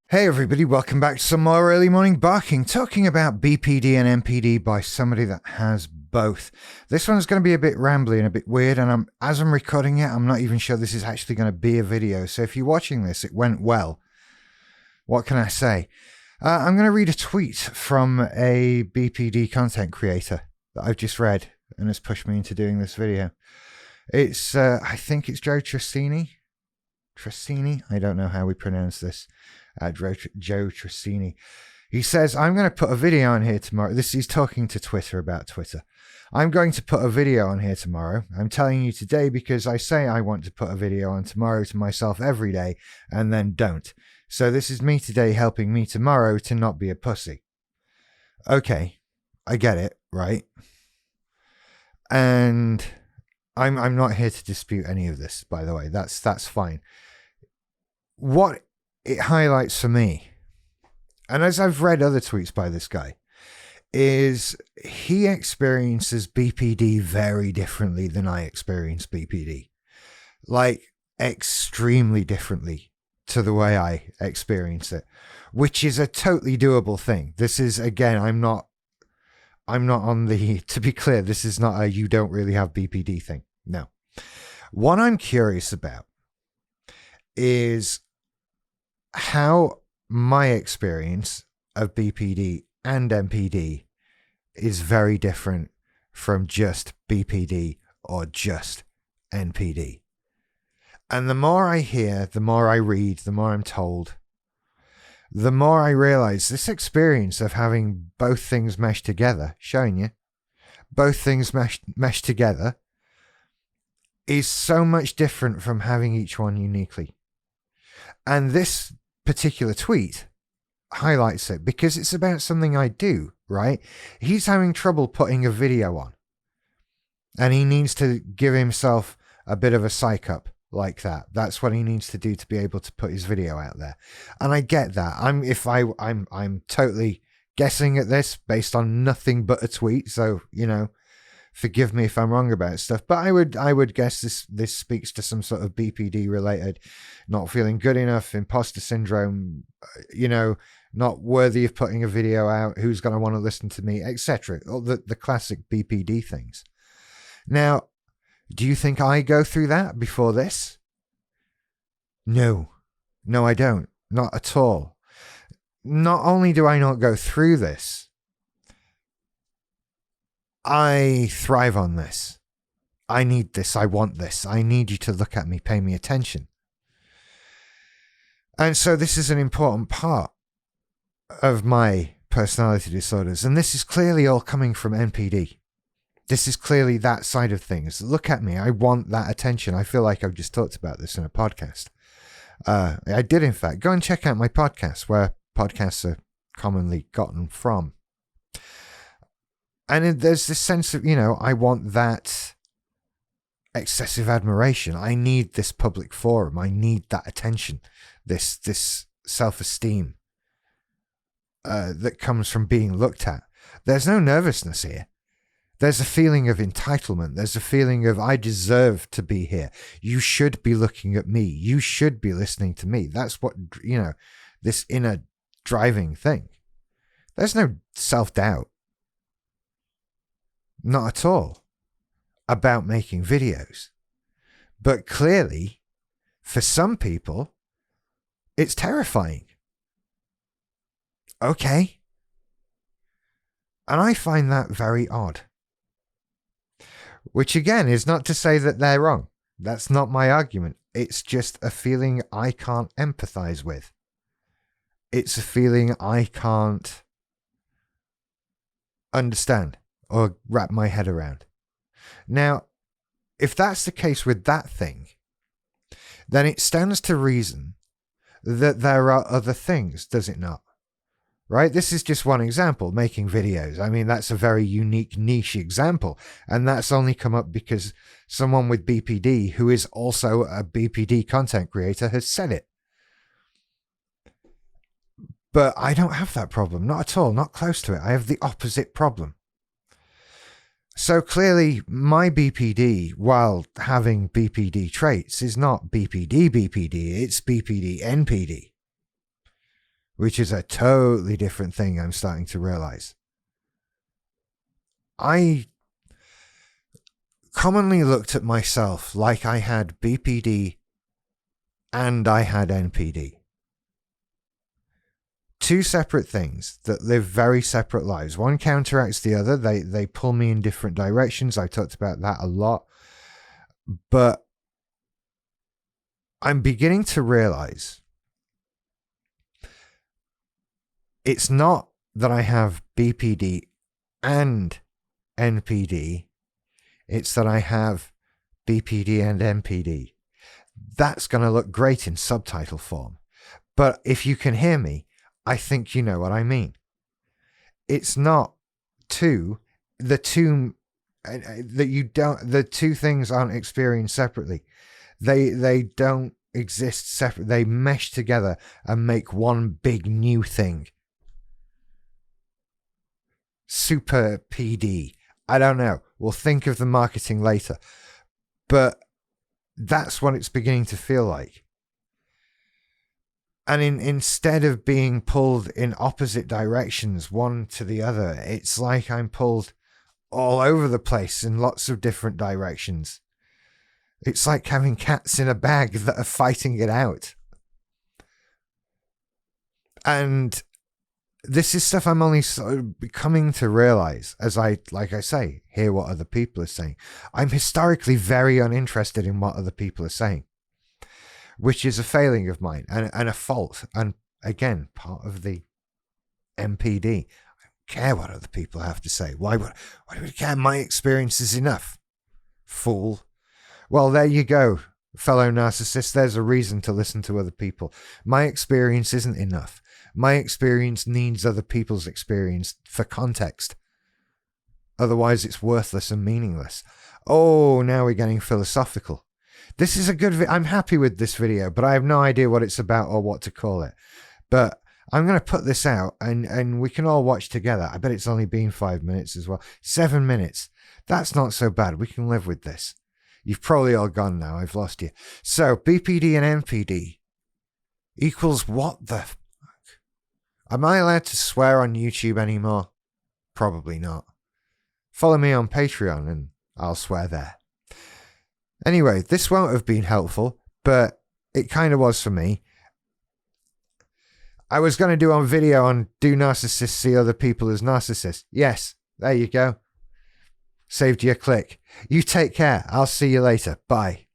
Hey everybody, welcome back to some more early morning barking, talking about BPD and NPD by somebody that has both. This one's going to be a bit rambly and a bit weird, and as I'm recording it, I'm not even sure this is actually going to be a video, so if you're watching this, it went well. What can I say? I'm going to read a tweet from a BPD content creator that I've just read, and it's pushed me into doing this video. It's, I think it's Joe Trissini. I don't know how we pronounce this. Joe Trissini. He says, I'm going to put a video on here tomorrow. He's talking to Twitter about Twitter. I'm going to put a video on here tomorrow. I'm telling you today because I say I want to put a video on tomorrow to myself every day and then don't. So this is me today helping me tomorrow to not be a pussy. Okay, I get it, right? And I'm not here to dispute any of this, by the way. That's fine. What it highlights for me, and as I've read other tweets by this guy, is he experiences BPD very differently than I experience BPD. Like, extremely differently to the way I experience it, which is a totally doable thing. This is, again, I'm not on the, to be clear, this is not a you don't really have BPD thing. No. What I'm curious about is how my experience of BPD and NPD is very different from just BPD or just NPD. And the more I hear, the more I read, the more I'm told, the more I realize this experience of having both things meshed together, showing you, both things meshed together, is so much different from having each one uniquely. And this particular tweet highlights it because it's about something I do, right? He's having trouble putting a video on, and he needs to give himself a bit of a psych up like that. That's what he needs to do to be able to put his video out there. And I get that. I'm totally guessing at this based on nothing but a tweet, so you know, forgive me if I'm wrong about stuff, but I would guess this speaks to some sort of BPD related, not feeling good enough, imposter syndrome, you know, not worthy of putting a video out, who's going to want to listen to me, etc. All the classic BPD things. Now, do you think I go through that before this? No, I don't. Not at all. Not only do I not go through this, I thrive on this. I need this. I want this. I need you to look at me, pay me attention. And so this is an important part of my personality disorders. And this is clearly all coming from NPD. This is clearly that side of things. Look at me. I want that attention. I feel like I've just talked about this in a podcast. I did, in fact. Go and check out my podcast, where podcasts are commonly gotten from. And there's this sense of, you know, I want that excessive admiration. I need this public forum. I need that attention, this self-esteem that comes from being looked at. There's no nervousness here. There's a feeling of entitlement. There's a feeling of I deserve to be here. You should be looking at me. You should be listening to me. That's what, you know, this inner driving thing. There's no self-doubt. Not at all about making videos. But clearly, for some people, it's terrifying. Okay. And I find that very odd. Which again is not to say that they're wrong. That's not my argument. It's just a feeling I can't empathize with. It's a feeling I can't understand or wrap my head around. Now, if that's the case with that thing, then it stands to reason that there are other things, does it not? Right? This is just one example, making videos. I mean, that's a very unique niche example. And that's only come up because someone with BPD, who is also a BPD content creator, has said it. But I don't have that problem. Not at all. Not close to it. I have the opposite problem. So clearly, my BPD, while having BPD traits, is not BPD, it's BPD NPD. which is a totally different thing I'm starting to realize. I commonly looked at myself like I had BPD and I had NPD. Two separate things that live very separate lives. One counteracts the other. They pull me in different directions. I talked about that a lot. But I'm beginning to realize it's not that I have BPD and NPD. It's that I have BPD and NPD. That's going to look great in subtitle form. But if you can hear me, I think you know what I mean. It's not the two things aren't experienced separately. They don't exist separate. They mesh together and make one big new thing. Super PD. I don't know. We'll think of the marketing later. But that's what it's beginning to feel like. And instead of being pulled in opposite directions, one to the other, it's like I'm pulled all over the place in lots of different directions. It's like having cats in a bag that are fighting it out. And this is stuff I'm only sort of coming to realize as like I say, hear what other people are saying. I'm historically very uninterested in what other people are saying, which is a failing of mine and a fault. And again, part of the NPD. I don't care what other people have to say. Why would I care? My experience is enough. Fool. Well, there you go, fellow narcissist. There's a reason to listen to other people. My experience isn't enough. My experience needs other people's experience for context. Otherwise, it's worthless and meaningless. Oh, now we're getting philosophical. This is a good I'm happy with this video, but I have no idea what it's about or what to call it. But I'm going to put this out and we can all watch together. I bet it's only been 5 minutes as well. 7 minutes. That's not so bad. We can live with this. You've probably all gone now. I've lost you. So, BPD and NPD equals what the fuck? Am I allowed to swear on YouTube anymore? Probably not. Follow me on Patreon and I'll swear there. Anyway, this won't have been helpful, but it kind of was for me. I was going to do a video on do narcissists see other people as narcissists? Yes, there you go. Saved you a click. You take care. I'll see you later. Bye.